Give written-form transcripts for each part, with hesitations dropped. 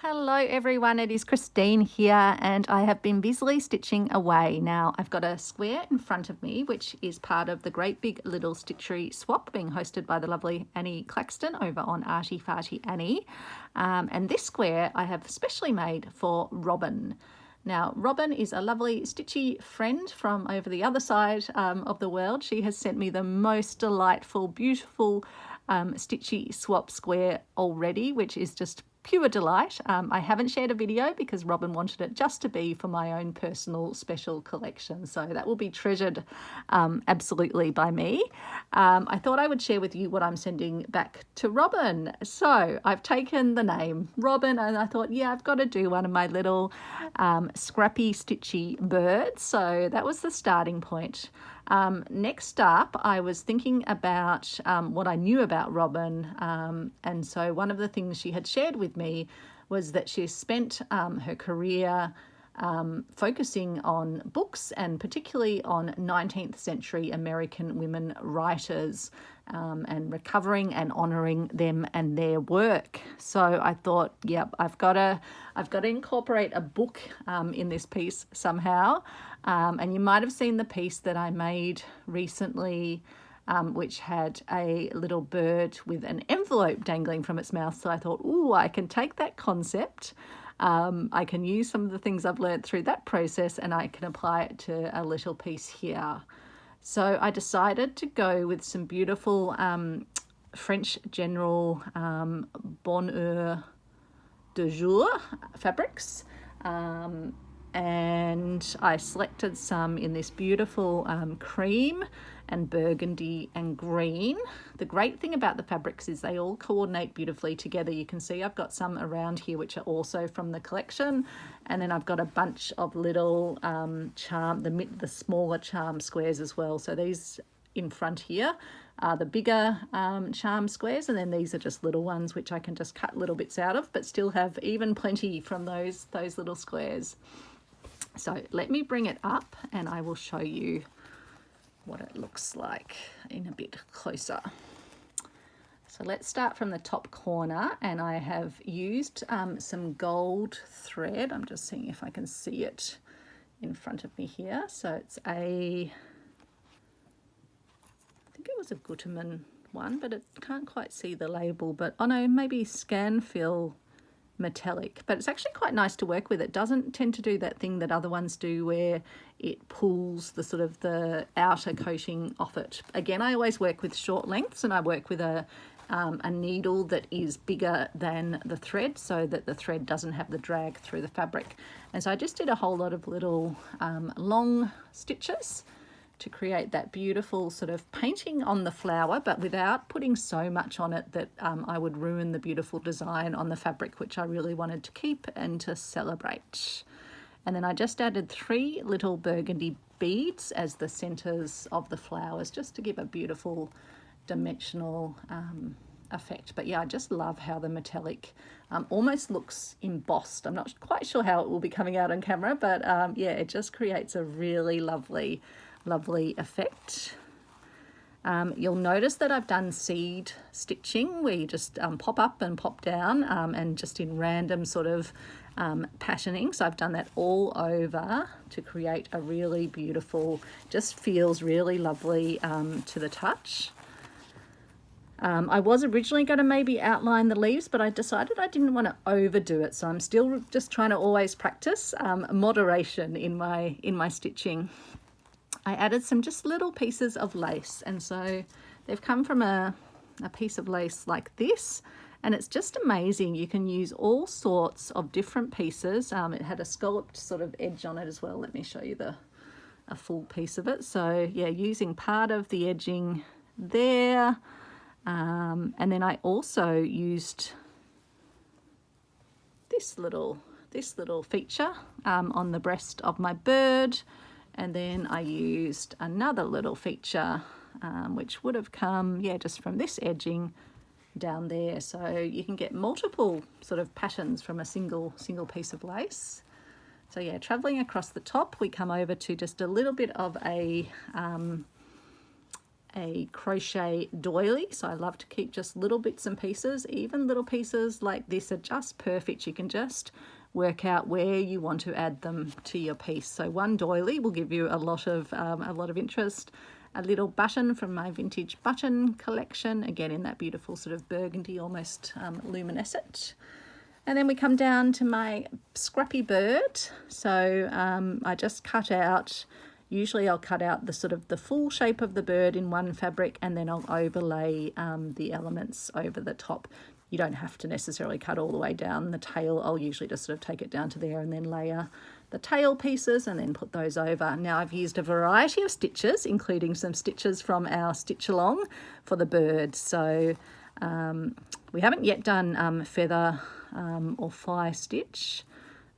Hello everyone, it is Christine here and I have been busily stitching away. Now I've got a square in front of me which is part of the Great Big Little Stitchery Swap being hosted by the lovely Annie Claxton over on Arty Farty Annie. And this square I have specially made for Robin. Now Robin is a lovely stitchy friend from over the other side of the world. She has sent me the most delightful, beautiful stitchy swap square already, which is just pure delight. I haven't shared a video because Robin wanted it just to be for my own personal special collection, so that will be treasured absolutely by me. I thought I would share with you what I'm sending back to Robin. So I've taken the name Robin and I thought, yeah, I've got to do one of my little scrappy stitchy birds, so that was the starting point. Next up, I was thinking about what I knew about Robin, and so one of the things she had shared with me was that she spent her career focusing on books and particularly on 19th century American women writers and recovering and honouring them and their work. So I thought, yep, I've got to incorporate a book in this piece somehow. And you might have seen the piece that I made recently, which had a little bird with an envelope dangling from its mouth. So I thought, ooh, I can take that concept. I can use some of the things I've learned through that process and I can apply it to a little piece here. So I decided to go with some beautiful French General Bonheur de Jour fabrics. And I selected some in this beautiful cream and burgundy and green. The great thing about the fabrics is they all coordinate beautifully together. You can see I've got some around here which are also from the collection, and then I've got a bunch of little the smaller charm squares as well. So these in front here are the bigger charm squares, and then these are just little ones which I can just cut little bits out of, but still have even plenty from those little squares. So let me bring it up and I will show you what it looks like in a bit closer. So let's start from the top corner, and I have used some gold thread. I'm just seeing if I can see it in front of me here. So it's I think it was a Gutermann one, but it can't quite see the label, but oh no, maybe Scanfil metallic, but it's actually quite nice to work with. It doesn't tend to do that thing that other ones do where it pulls the sort of the outer coating off it. Again, I always work with short lengths and I work with a needle that is bigger than the thread so that the thread doesn't have the drag through the fabric. And so I just did a whole lot of little long stitches to create that beautiful sort of painting on the flower, but without putting so much on it that I would ruin the beautiful design on the fabric, which I really wanted to keep and to celebrate. And then I just added 3 little burgundy beads as the centers of the flowers, just to give a beautiful dimensional effect. But yeah, I just love how the metallic almost looks embossed. I'm not quite sure how it will be coming out on camera, but yeah, it just creates a really lovely effect. You'll notice that I've done seed stitching where you just pop up and pop down and just in random sort of patterning. So I've done that all over to create a really beautiful, just feels really lovely to the touch. I was originally going to maybe outline the leaves, but I decided I didn't want to overdo it. So I'm still just trying to always practice moderation in my stitching. I added some just little pieces of lace, and so they've come from a piece of lace like this, and it's just amazing. You can use all sorts of different pieces. It had a scalloped sort of edge on it as well. Let me show you a full piece of it. So yeah, using part of the edging there, and then I also used this little feature on the breast of my bird. And then I used another little feature which would have come, yeah, just from this edging down there. So you can get multiple sort of patterns from a single piece of lace. So yeah, traveling across the top, we come over to just a little bit of a a crochet doily, so I love to keep just little bits and pieces. Even little pieces like this are just perfect. You can just work out where you want to add them to your piece. So one doily will give you a lot of interest. A little button from my vintage button collection, again in that beautiful sort of burgundy, almost luminescent. And then we come down to my scrappy bird. So I just cut out, usually I'll cut out the sort of the full shape of the bird in one fabric, and then I'll overlay the elements over the top. You don't have to necessarily cut all the way down the tail. I'll usually just sort of take it down to there and then layer the tail pieces and then put those over. Now I've used a variety of stitches, including some stitches from our Stitch Along for the bird. So we haven't yet done feather or fly stitch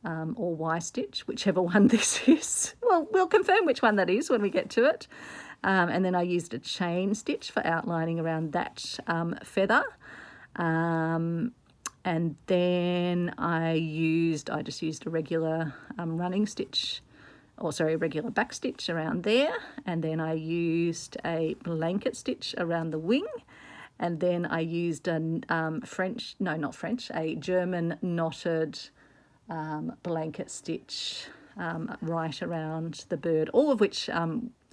or Y stitch, whichever one this is. Well, we'll confirm which one that is when we get to it. And then I used a chain stitch for outlining around that feather. And then I just used a regular running stitch, a regular back stitch around there. And then I used a blanket stitch around the wing. And then I used a German knotted blanket stitch right around the bird, all of which,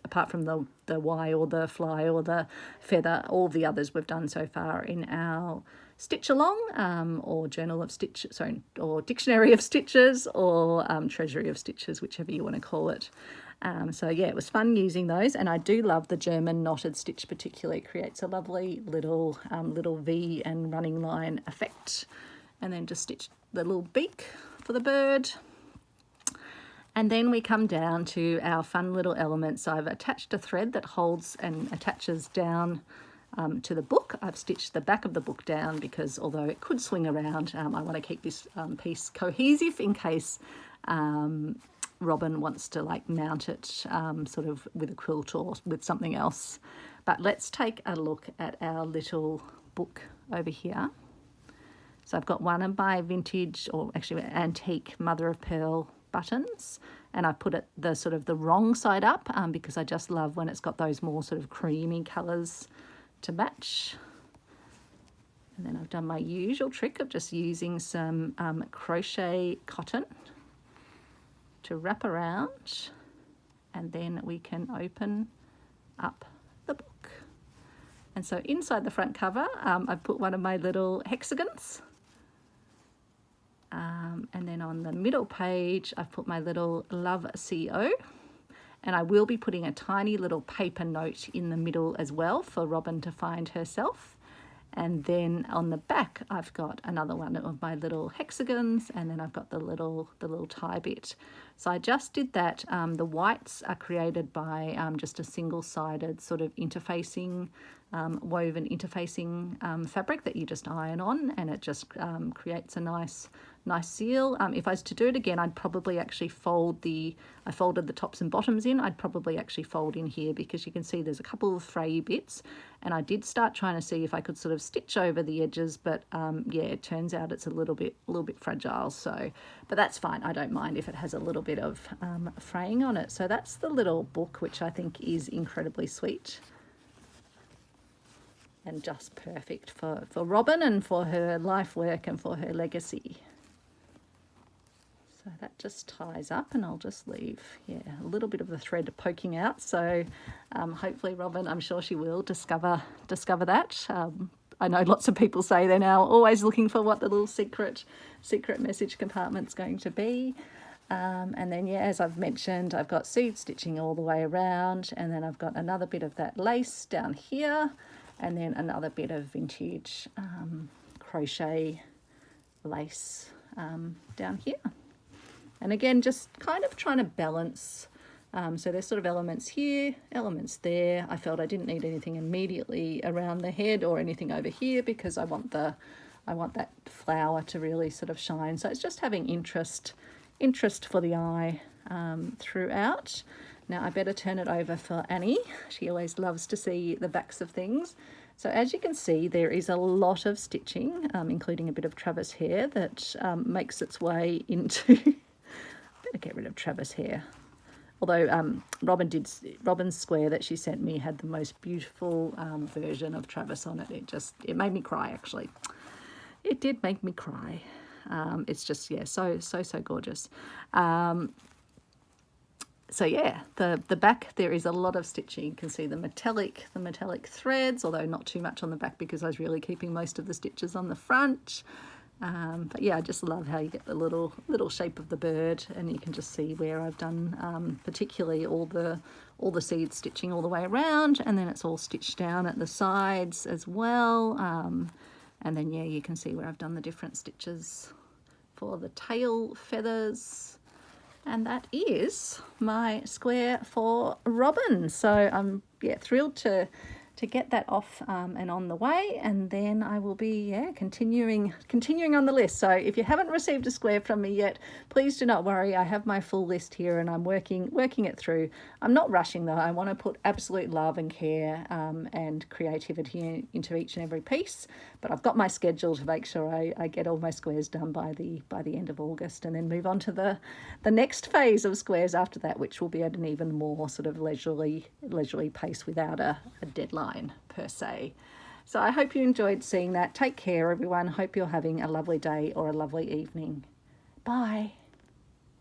apart from the Y or the fly or the feather, all the others we've done so far in our Stitch Along or Journal of Stitch, or Dictionary of Stitches, or Treasury of Stitches, whichever you want to call it. So yeah, it was fun using those, and I do love the German knotted stitch particularly. It creates a lovely little V and running line effect. And then just stitch the little beak for the bird. And then we come down to our fun little elements. I've attached a thread that holds and attaches down to the book. I've stitched the back of the book down because although it could swing around, I want to keep this piece cohesive in case Robin wants to like mount it sort of with a quilt or with something else. But let's take a look at our little book over here. So I've got one of my vintage, or actually antique mother of pearl buttons, and I put it the wrong side up because I just love when it's got those more sort of creamy colours to match. And then I've done my usual trick of just using some crochet cotton to wrap around, and then we can open up the book. And so inside the front cover, I've put one of my little hexagons. And then on the middle page, I've put my little Love CO. And I will be putting a tiny little paper note in the middle as well for Robin to find herself. And then on the back, I've got another one of my little hexagons, and then I've got the little tie bit. So I just did that. The whites are created by just a single-sided sort of interfacing, woven interfacing fabric that you just iron on, and it just creates a nice seal. If I was to do it again, I'd probably actually I folded the tops and bottoms in. I'd probably actually fold in here because you can see there's a couple of fray bits, and I did start trying to see if I could sort of stitch over the edges, but yeah, it turns out it's a little bit fragile. So, but that's fine. I don't mind if it has a little bit of fraying on it. So that's the little book, which I think is incredibly sweet and just perfect for Robin and for her life work and for her legacy. So that just ties up, and I'll just leave, a little bit of the thread poking out. So hopefully Robin, I'm sure she will discover that. I know lots of people say they're now always looking for what the little secret message compartment's going to be. And then, as I've mentioned, I've got seed stitching all the way around, and then I've got another bit of that lace down here, and then another bit of vintage crochet lace down here. And again, just kind of trying to balance. So there's sort of elements here, elements there. I felt I didn't need anything immediately around the head or anything over here because I want that flower to really sort of shine. So it's just having interest for the eye throughout. Now I better turn it over for Annie. She always loves to see the backs of things. So as you can see, there is a lot of stitching, including a bit of Travis hair that makes its way into... Better get rid of Travis hair. Although Robin's square that she sent me had the most beautiful version of Travis on it. It made me cry, actually. It did make me cry. It's just, yeah, so gorgeous. So yeah, the back, there is a lot of stitching. You can see the metallic threads, although not too much on the back because I was really keeping most of the stitches on the front. But yeah, I just love how you get the little shape of the bird, and you can just see where I've done particularly all the seed stitching all the way around, and then it's all stitched down at the sides as well. And then yeah, you can see where I've done the different stitches for the tail feathers. And that is my square for Robin. So I'm thrilled to get that off and on the way, and then I will be continuing on the list. So if you haven't received a square from me yet, please do not worry. I have my full list here, and I'm working it through. I'm not rushing though. I want to put absolute love and care and creativity into each and every piece. But I've got my schedule to make sure I get all my squares done by the end of August, and then move on to the next phase of squares after that, which will be at an even more sort of leisurely pace without a deadline per se. So I hope you enjoyed seeing that. Take care, everyone. Hope you're having a lovely day or a lovely evening. Bye.